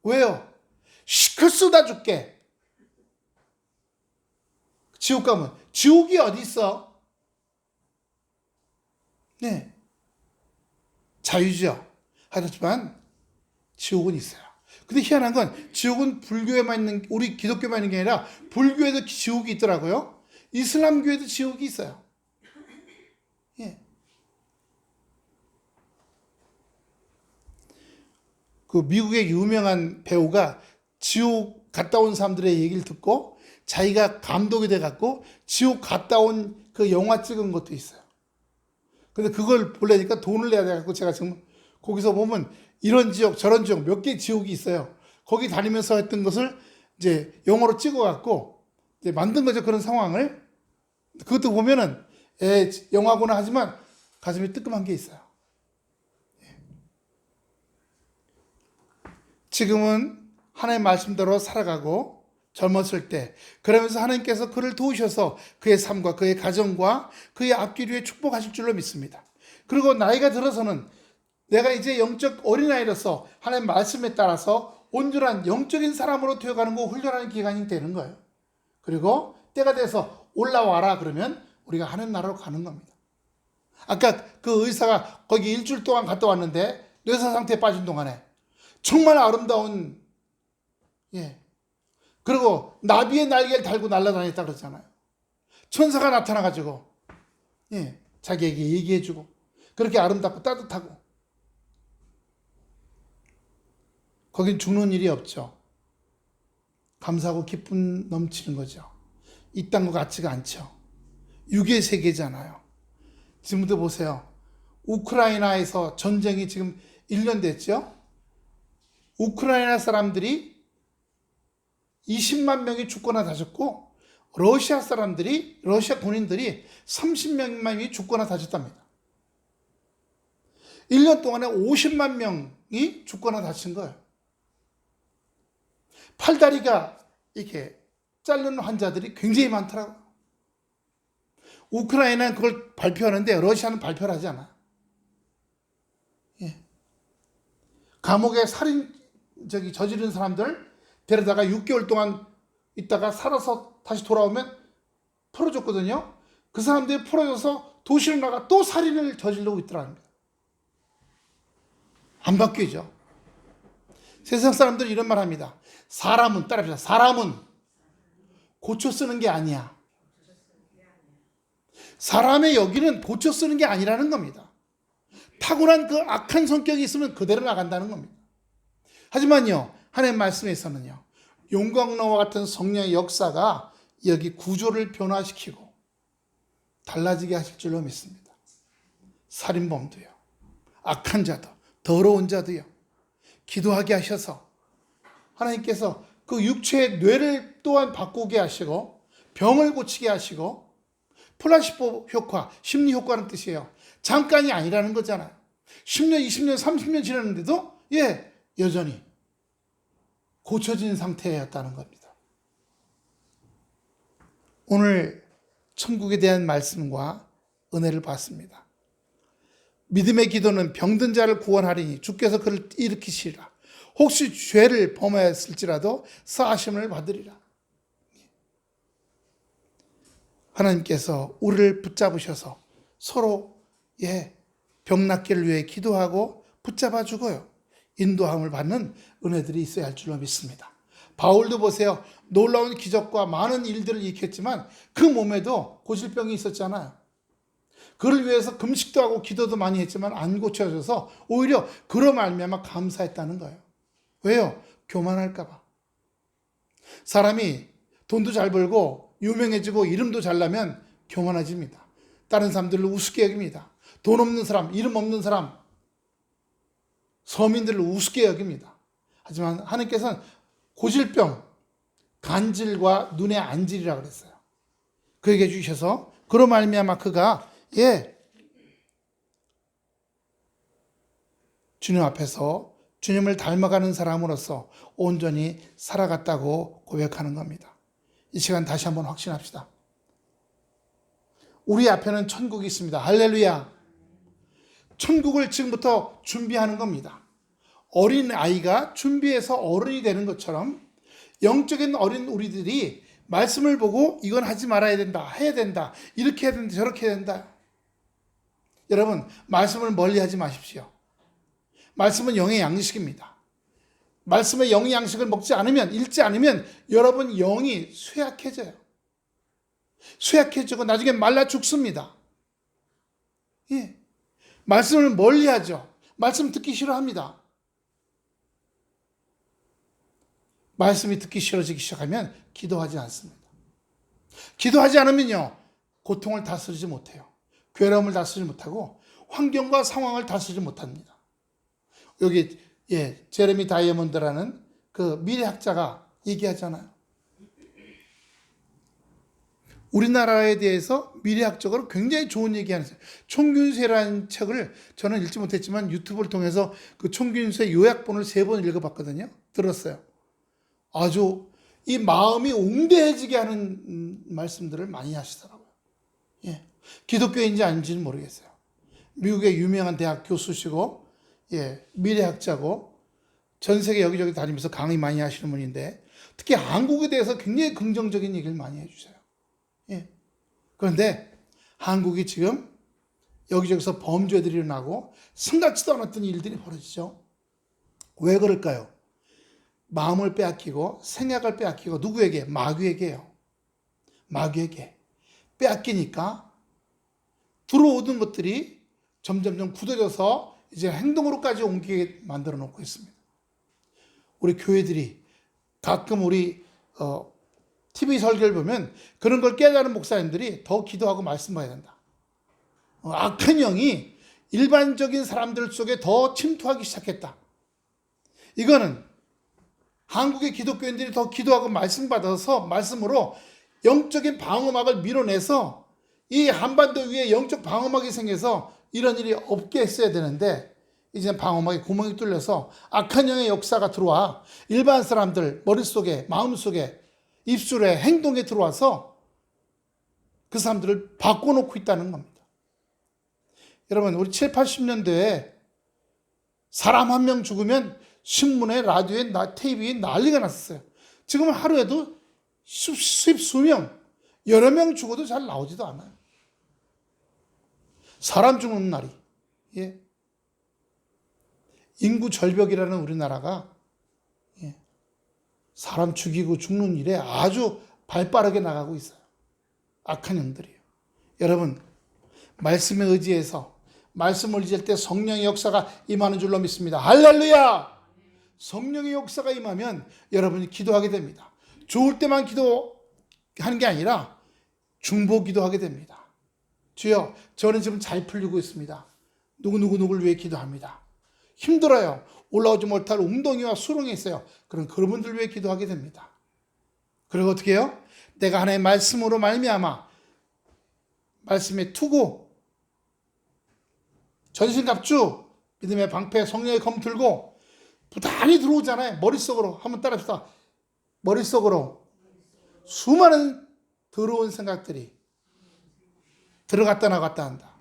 왜요? 시커 쏟아줄게. 지옥 가면 지옥이 어디 있어? 네, 자유죠. 하지만 지옥은 있어요. 근데 희한한 건 지옥은 불교에만 있는, 우리 기독교만 있는 게 아니라 불교에도 지옥이 있더라고요. 이슬람교에도 지옥이 있어요. 예. 그 미국의 유명한 배우가 지옥 갔다 온 사람들의 얘기를 듣고 자기가 감독이 돼갖고 지옥 갔다 온 그 영화 찍은 것도 있어요. 근데 그걸 보려니까 돈을 내야 돼갖고 제가 지금 거기서 보면 이런 지옥 저런 지옥 몇 개 지옥이 있어요. 거기 다니면서 했던 것을 이제 영어로 찍어갖고 이제 만든 거죠. 그런 상황을. 그것도 보면은 영화구나 하지만 가슴이 뜨끔한 게 있어요. 지금은 하나님의 말씀대로 살아가고 젊었을 때 그러면서 하나님께서 그를 도우셔서 그의 삶과 그의 가정과 그의 앞길 위에 축복하실 줄로 믿습니다. 그리고 나이가 들어서는 내가 이제 영적 어린아이로서 하나님 말씀에 따라서 온전한 영적인 사람으로 되어가는 거 훈련하는 기간이 되는 거예요. 그리고 때가 돼서 올라와라 그러면 우리가 하는 나라로 가는 겁니다. 아까 그 의사가 거기 일주일 동안 갔다 왔는데 뇌사 상태에 빠진 동안에 정말 아름다운 그리고 나비의 날개를 달고 날아다녔다 그러잖아요. 천사가 나타나가지고 자기에게 얘기해주고 그렇게 아름답고 따뜻하고 거긴 죽는 일이 없죠. 감사하고 기쁨 넘치는 거죠. 이 땅과 같지가 않죠. 육의 세계잖아요. 지금도 보세요. 우크라이나에서 전쟁이 지금 1년 됐죠. 우크라이나 사람들이 20만 명이 죽거나 다쳤고 러시아 군인들이 30명이 죽거나 다쳤답니다. 1년 동안에 50만 명이 죽거나 다친 거예요. 팔다리가 이렇게 자르는 환자들이 굉장히 많더라고요. 우크라이나는 그걸 발표하는데 러시아는 발표를 하지 않아. 감옥에 살인 저지른 사람들 데려다가 6개월 동안 있다가 살아서 다시 돌아오면 풀어줬거든요. 그 사람들이 풀어줘서 도시로 나가 또 살인을 저지르고 있더라는 거예요. 안 바뀌죠. 세상 사람들은 이런 말 합니다. 사람은, 따라합시다. 사람은 고쳐 쓰는 게 아니야. 사람의 여기는 고쳐 쓰는 게 아니라는 겁니다. 타고난 그 악한 성격이 있으면 그대로 나간다는 겁니다. 하지만요, 하나님 말씀에서는요, 용광로와 같은 성령의 역사가 여기 구조를 변화시키고 달라지게 하실 줄로 믿습니다. 살인범도요, 악한 자도, 더러운 자도요, 기도하게 하셔서 하나님께서 그 육체의 뇌를 또한 바꾸게 하시고 병을 고치게 하시고, 플라시보 효과, 심리 효과는 뜻이에요. 잠깐이 아니라는 거잖아요. 10년, 20년, 30년 지났는데도 여전히 고쳐진 상태였다는 겁니다. 오늘 천국에 대한 말씀과 은혜를 받습니다. 믿음의 기도는 병든 자를 구원하리니 주께서 그를 일으키시리라. 혹시 죄를 범하였을지라도 사하심을 받으리라. 하나님께서 우리를 붙잡으셔서 서로 병 낫기를 위해 기도하고 붙잡아 주고요, 인도함을 받는 은혜들이 있어야 할 줄로 믿습니다. 바울도 보세요. 놀라운 기적과 많은 일들을 일으켰지만 그 몸에도 고질병이 있었잖아요. 그를 위해서 금식도 하고 기도도 많이 했지만 안 고쳐져서 오히려 그로 말미암아 감사했다는 거예요. 왜요? 교만할까 봐. 사람이 돈도 잘 벌고 유명해지고 이름도 잘 나면 교만해집니다. 다른 사람들을 우습게 여깁니다. 돈 없는 사람, 이름 없는 사람, 서민들을 우습게 여깁니다. 하지만 하나님께서는 고질병, 간질과 눈의 안질이라고 그랬어요. 그에게 주셔서 그로 말미암아 그가 주님 앞에서 주님을 닮아가는 사람으로서 온전히 살아갔다고 고백하는 겁니다. 이 시간 다시 한번 확신합시다. 우리 앞에는 천국이 있습니다. 할렐루야. 천국을 지금부터 준비하는 겁니다. 어린 아이가 준비해서 어른이 되는 것처럼 영적인 어린 우리들이 말씀을 보고 이건 하지 말아야 된다, 해야 된다, 이렇게 해야 된다, 저렇게 해야 된다. 여러분, 말씀을 멀리 하지 마십시오. 말씀은 영의 양식입니다. 말씀의 영의 양식을 먹지 않으면, 읽지 않으면 여러분 영이 쇠약해져요. 쇠약해지고 나중에 말라 죽습니다. 말씀을 멀리 하죠. 말씀 듣기 싫어합니다. 말씀이 듣기 싫어지기 시작하면 기도하지 않습니다. 기도하지 않으면요, 고통을 다스리지 못해요. 괴로움을 다스리지 못하고 환경과 상황을 다스리지 못합니다. 여기 제레미 다이아몬드라는 그 미래학자가 얘기하잖아요. 우리나라에 대해서 미래학적으로 굉장히 좋은 얘기하는 총균세라는 책을 저는 읽지 못했지만 유튜브를 통해서 그 총균세 요약본을 3번 읽어봤거든요. 들었어요. 아주 이 마음이 웅대해지게 하는 말씀들을 많이 하시더라고요. 기독교인지 아닌지는 모르겠어요. 미국의 유명한 대학 교수시고 미래학자고 전 세계 여기저기 다니면서 강의 많이 하시는 분인데 특히 한국에 대해서 굉장히 긍정적인 얘기를 많이 해주세요. 그런데 한국이 지금 여기저기서 범죄들이 일어나고 생각지도 않았던 일들이 벌어지죠. 왜 그럴까요? 마음을 빼앗기고 생각을 빼앗기고 누구에게? 마귀에게요. 마귀에게 빼앗기니까 들어오던 것들이 점점점 굳어져서 이제 행동으로까지 옮기게 만들어 놓고 있습니다. 우리 교회들이 가끔 우리 TV 설교를 보면 그런 걸 깨달은 목사님들이 더 기도하고 말씀 봐야 된다. 악한 영이 일반적인 사람들 속에 더 침투하기 시작했다. 이거는 한국의 기독교인들이 더 기도하고 말씀 받아서 말씀으로 영적인 방어막을 밀어내서 이 한반도 위에 영적 방어막이 생겨서 이런 일이 없게 했어야 되는데 이제 방어막에 구멍이 뚫려서 악한 영의 역사가 들어와 일반 사람들 머릿속에, 마음속에, 입술에, 행동에 들어와서 그 사람들을 바꿔놓고 있다는 겁니다. 여러분, 우리 7, 80년대에 사람 한 명 죽으면 신문에, 라디오에, TV에 난리가 났었어요. 지금은 하루에도 수명, 여러 명 죽어도 잘 나오지도 않아요. 사람 죽는 날이. 예. 인구 절벽이라는 우리나라가 사람 죽이고 죽는 일에 아주 발빠르게 나가고 있어요. 악한 영들이에요. 여러분, 말씀에 의지해서 말씀을 의지할 때 성령의 역사가 임하는 줄로 믿습니다. 할렐루야! 성령의 역사가 임하면 여러분이 기도하게 됩니다. 좋을 때만 기도하는 게 아니라 중보 기도하게 됩니다. 주여, 저는 지금 잘 풀리고 있습니다. 누구를 위해 기도합니다. 힘들어요. 올라오지 못할 웅덩이와 수렁에 있어요. 그런 분들 위해 기도하게 됩니다. 그리고 어떻게 해요? 내가 하나님의 말씀으로 말미암아 말씀에 투고 전신갑주 믿음의 방패 성령의 검 들고 부단히 들어오잖아요. 머릿속으로 한번 따라합시다. 머릿속으로 수많은 더러운 생각들이 들어갔다 나갔다 한다.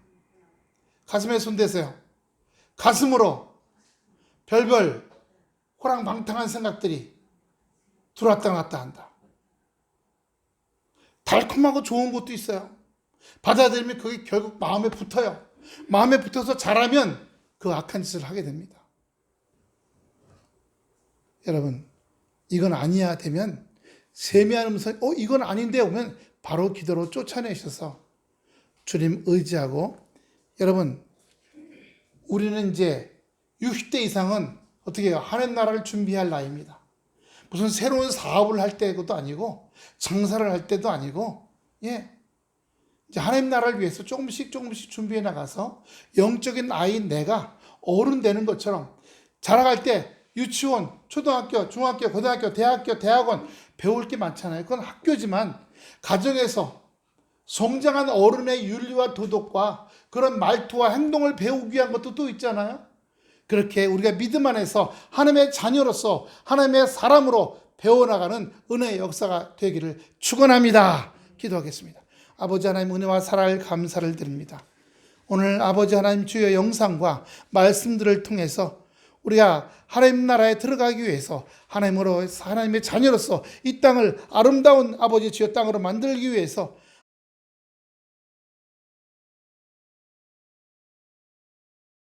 가슴에 손대세요. 가슴으로 별별 호랑방탕한 생각들이 들어왔다 나갔다 한다. 달콤하고 좋은 것도 있어요. 받아들이면 그게 결국 마음에 붙어요. 마음에 붙어서 잘하면 그 악한 짓을 하게 됩니다. 여러분, 이건 아니야 되면 세미한 음성, 이건 아닌데 오면 바로 기도로 쫓아내셔서 주님 의지하고, 여러분, 우리는 이제 60대 이상은 어떻게 해요? 하나님 나라를 준비할 나이입니다. 무슨 새로운 사업을 할 때도 아니고 장사를 할 때도 아니고, 예, 이제 하나님 나라를 위해서 조금씩 준비해 나가서 영적인 아이인 내가 어른 되는 것처럼 자라갈 때 유치원, 초등학교, 중학교, 고등학교, 대학교, 대학원 배울 게 많잖아요. 그건 학교지만 가정에서 성장한 어른의 윤리와 도덕과 그런 말투와 행동을 배우기 위한 것도 또 있잖아요. 그렇게 우리가 믿음 안에서 하나님의 자녀로서 하나님의 사람으로 배워나가는 은혜의 역사가 되기를 축원합니다. 기도하겠습니다. 아버지 하나님, 은혜와 사랑을 감사를 드립니다. 오늘 아버지 하나님 주의 영상과 말씀들을 통해서 우리가 하나님 나라에 들어가기 위해서 하나님의 자녀로서 이 땅을 아름다운 아버지 주의 땅으로 만들기 위해서